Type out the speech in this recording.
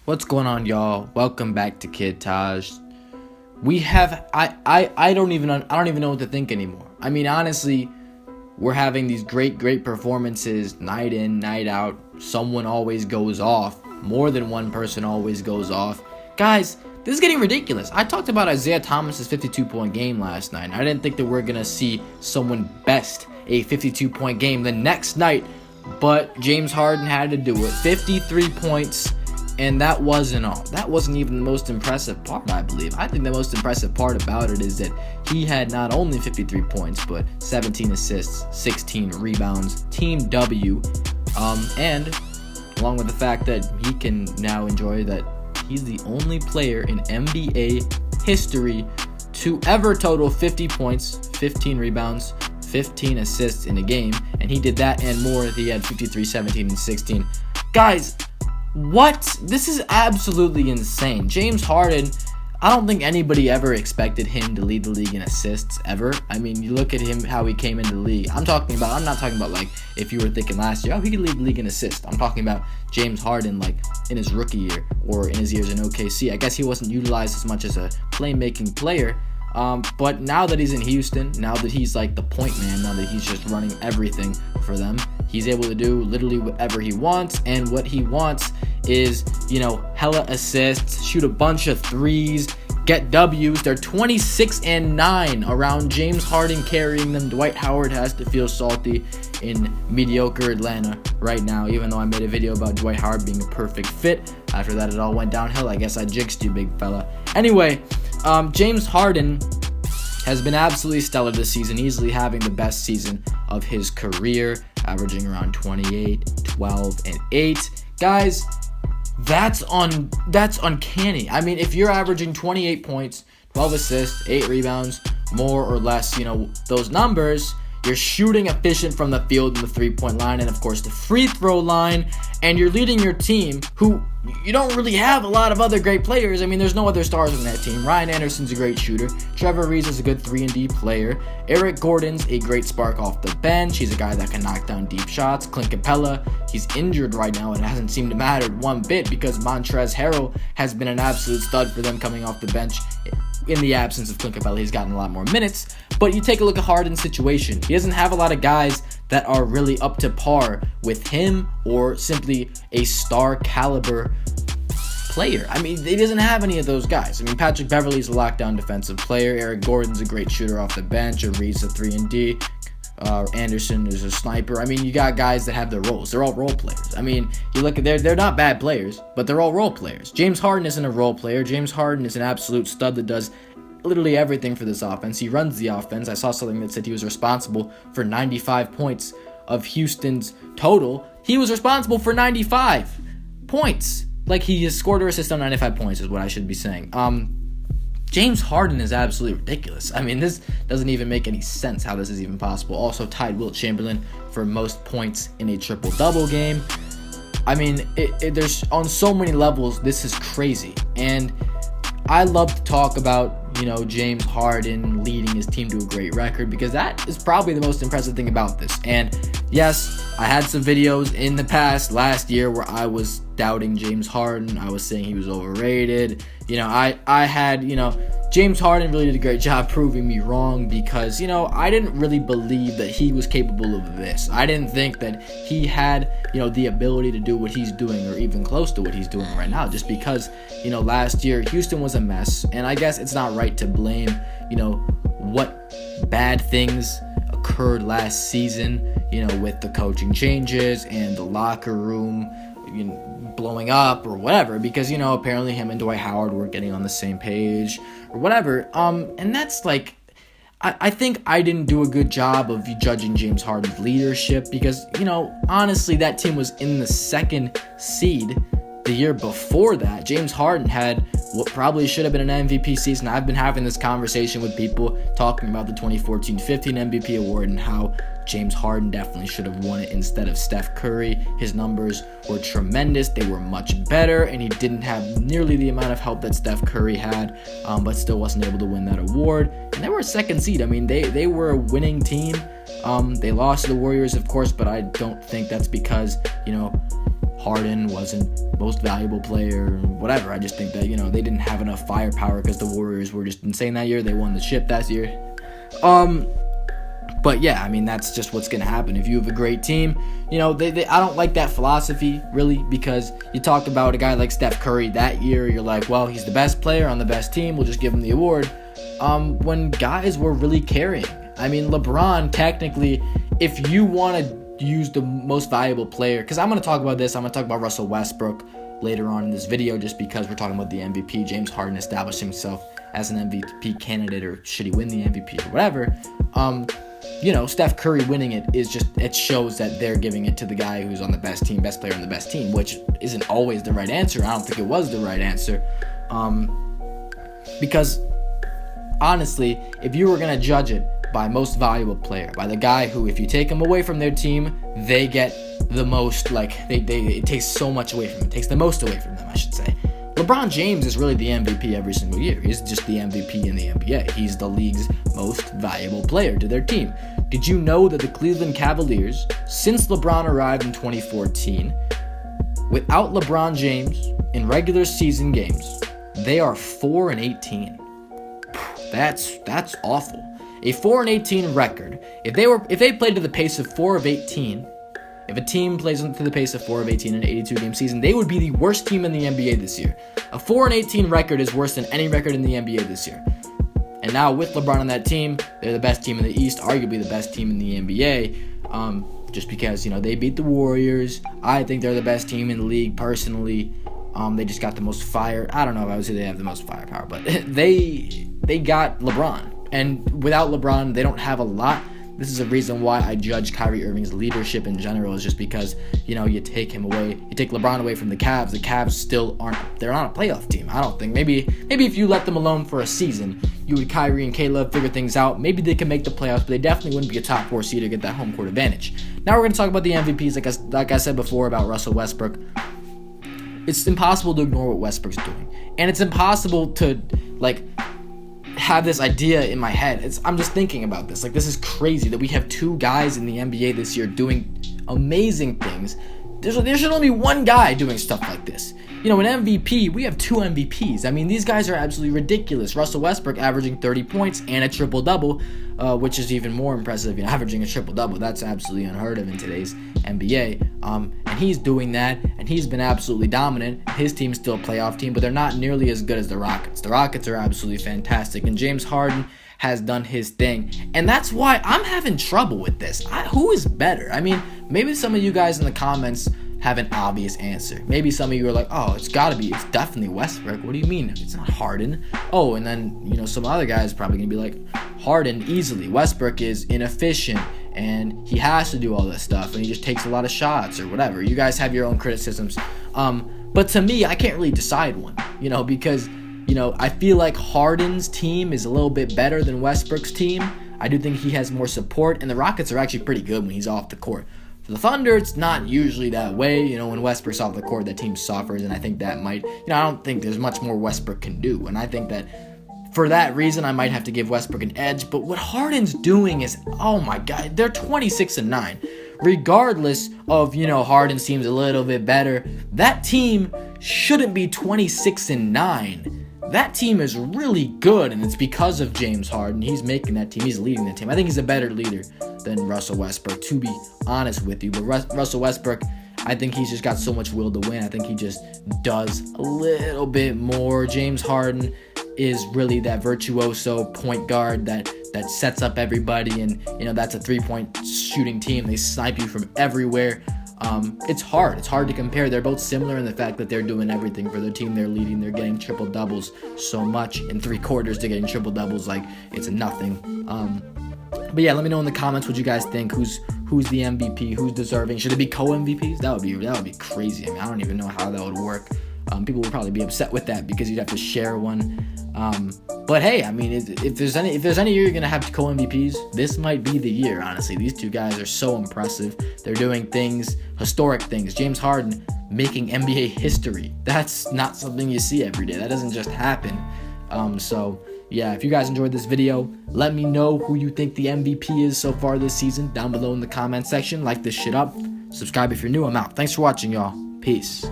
What's going on, y'all? Welcome back to Kid Taj. I don't even know what to think anymore. I mean, honestly, we're having these great performances night in, night out. Someone always goes off. More than one person always goes off. Guys, this is getting ridiculous. I talked about Isaiah Thomas's 52-point game last night. I didn't think that we're going to see someone best a 52-point game the next night, but James Harden had to do it. 53 points. And that wasn't all. That wasn't even the most impressive part, I believe. I think the most impressive part about it is that he had not only 53 points, but 17 assists, 16 rebounds, team W, and along with the fact that he can now enjoy that he's the only player in NBA history to ever total 50 points, 15 rebounds, 15 assists in a game, and he did that and more. He had 53, 17, and 16. Guys, what? This is absolutely insane. James Harden, I don't think anybody ever expected him to lead the league in assists ever. I mean, you look at him, how he came into the league. I'm not talking about like if you were thinking last year, oh, he could lead the league in assists. I'm talking about James Harden like in his rookie year or in his years in OKC. I guess he wasn't utilized as much as a playmaking player. But now that he's in Houston, now that he's like the point man, now that he's just running everything for them, he's able to do literally whatever he wants. And what he wants is, hella assists, shoot a bunch of threes, get W's. They're 26-9 around James Harden carrying them. Dwight Howard has to feel salty in mediocre Atlanta right now, even though I made a video about Dwight Howard being a perfect fit. After that, it all went downhill. I guess I jinxed you, big fella. Anyway, James Harden has been absolutely stellar this season, easily having the best season of his career, averaging around 28, 12, and 8. Guys, that's uncanny. I mean, if you're averaging 28 points, 12 assists, 8 rebounds, more or less, those numbers, you're shooting efficient from the field and the three-point line and, of course, the free throw line, and you're leading your team, who you don't really have a lot of other great players. I mean, there's no other stars on that team. Ryan Anderson's a great shooter. Trevor Ariza is a good 3-and-D player. Eric Gordon's a great spark off the bench. He's a guy that can knock down deep shots. Clint Capella, he's injured right now, and it hasn't seemed to matter one bit because Montrezl Harrell has been an absolute stud for them coming off the bench. In the absence of Clint Capella, he's gotten a lot more minutes. But you take a look at Harden's situation. He doesn't have a lot of guys that are really up to par with him or simply a star caliber player. I mean, he doesn't have any of those guys. I mean, Patrick Beverley's a lockdown defensive player. Eric Gordon's a great shooter off the bench. Ariza 3-and-D. Anderson is a sniper. I mean, you got guys that have their roles. They're all role players. I mean, you look at they're not bad players, but they're all role players. James Harden isn't a role player. James Harden is an absolute stud that does literally everything for this offense. He runs the offense. I saw something that said he was responsible for 95 points of Houston's total. He was responsible for 95 points. Like, he has scored or assisted on 95 points is what I should be saying. James Harden is absolutely ridiculous. I mean, this doesn't even make any sense how this is even possible. Also tied Wilt Chamberlain for most points in a triple-double game. I mean, there's on so many levels, this is crazy. And I love to talk about, James Harden leading his team to a great record because that is probably the most impressive thing about this. And yes, I had some videos in the past last year where I was doubting James Harden. I was saying he was overrated. I had, James Harden really did a great job proving me wrong because, I didn't really believe that he was capable of this. I didn't think that he had, the ability to do what he's doing or even close to what he's doing right now just because, last year Houston was a mess. And I guess it's not right to blame, what bad things occurred last season, with the coaching changes and the locker room, blowing up or whatever, because apparently him and Dwight Howard weren't getting on the same page or whatever. And that's like, I think I didn't do a good job of judging James Harden's leadership because honestly that team was in the second seed the year before that. James Harden had what probably should have been an MVP season. I've been having this conversation with people talking about the 2014-15 MVP award and how James Harden definitely should have won it instead of Steph Curry. His numbers were tremendous. They were much better, and he didn't have nearly the amount of help that Steph Curry had, but still wasn't able to win that award. And they were a second seed. I mean, they were a winning team. They lost to the Warriors, of course, but I don't think that's because, Harden wasn't most valuable player, whatever. I just think that, they didn't have enough firepower because the Warriors were just insane that year. They won the ship that year. But yeah, I mean, that's just what's going to happen. If you have a great team, I don't like that philosophy, really, because you talk about a guy like Steph Curry that year, you're like, well, he's the best player on the best team, we'll just give him the award. When guys were really carrying. I mean, LeBron, technically, if you want to use the most valuable player, because I'm going to talk about this, I'm going to talk about Russell Westbrook later on in this video, just because we're talking about the MVP. James Harden established himself as an MVP candidate, or should he win the MVP or whatever. Steph Curry winning it shows that they're giving it to the guy who's on the best team, best player on the best team, which isn't always the right answer. I don't think it was the right answer. Because honestly, if you were going to judge it by most valuable player, by the guy who, if you take him away from their team, they get the most, it takes so much away from them. It takes the most away from them, I should say. LeBron James is really the MVP every single year. He's just the MVP in the NBA. He's the league's most valuable player to their team. Did you know that the Cleveland Cavaliers, since LeBron arrived in 2014, without LeBron James in regular season games, they are 4-18. That's awful. A 4-18 record. If they played to the pace of 4 of 18, if a team plays to the pace of 4 of 18 in an 82-game season, they would be the worst team in the NBA this year. A 4-18 record is worse than any record in the NBA this year. And now with LeBron on that team, they're the best team in the East, arguably the best team in the NBA. Just because, they beat the Warriors. I think they're the best team in the league personally. They just got the most fire. I don't know if I would say they have the most firepower, but they got LeBron. And without LeBron, they don't have a lot. This is a reason why I judge Kyrie Irving's leadership in general, is just because, you take him away, you take LeBron away from the Cavs. The Cavs still they're not a playoff team. I don't think. Maybe if you let them alone for a season, you would Kyrie and Caleb figure things out. Maybe they can make the playoffs, but they definitely wouldn't be a top 4 seed to get that home court advantage. Now we're going to talk about the MVPs, like I said before about Russell Westbrook. It's impossible to ignore what Westbrook's doing. And it's impossible to, have this idea in my head. I'm just thinking about this. This is crazy that we have 2 guys in the NBA this year doing amazing things. There should only be one guy doing stuff like this. An MVP, we have 2 MVPs. I mean, these guys are absolutely ridiculous. Russell Westbrook averaging 30 points and a triple-double, which is even more impressive. Averaging a triple-double, that's absolutely unheard of in today's NBA. And he's doing that, and he's been absolutely dominant. His team's still a playoff team, but they're not nearly as good as the Rockets. The Rockets are absolutely fantastic, and James Harden has done his thing. And that's why I'm having trouble with this. Who is better? I mean, maybe some of you guys in the comments have an obvious answer. Maybe some of you are like, oh, it's definitely Westbrook. What do you mean? It's not Harden. Oh, and then, some other guys probably gonna be like, Harden easily. Westbrook is inefficient, and he has to do all this stuff, and he just takes a lot of shots or whatever. You guys have your own criticisms. But to me, I can't really decide one, because, I feel like Harden's team is a little bit better than Westbrook's team. I do think he has more support, and the Rockets are actually pretty good when he's off the court. For the Thunder, it's not usually that way. When Westbrook's off the court, that team suffers, and I think that might, I don't think there's much more Westbrook can do, and I think that for that reason, I might have to give Westbrook an edge. But what Harden's doing is, oh my God, they're 26-9. Regardless of, Harden's team's a little bit better, that team shouldn't be 26-9. That team is really good, and it's because of James Harden. He's making that team. He's leading that team. I think he's a better leader than Russell Westbrook, to be honest with you. But Russell Westbrook, I think he's just got so much will to win. I think he just does a little bit more. James Harden is really that virtuoso point guard that sets up everybody, and that's a 3-point shooting team. They snipe you from everywhere. It's hard to compare. They're both similar in the fact that they're doing everything for their team. They're leading, they're getting triple doubles so much in 3 quarters. They're getting triple doubles like it's nothing. But yeah, let me know in the comments what you guys think. Who's the MVP? Who's deserving? Should it be co-MVPs? That would be crazy. I mean, I don't even know how that would work. People would probably be upset with that because you'd have to share one. But hey, I mean, if there's any year you're gonna have co-MVPs, this might be the year. Honestly, these 2 guys are so impressive. They're doing historic things. James Harden making NBA history. That's not something you see every day. That doesn't just happen. So yeah, if you guys enjoyed this video, let me know who you think the MVP is so far this season down below in the comment section. Like this shit up. Subscribe if you're new. I'm out. Thanks for watching, y'all. Peace.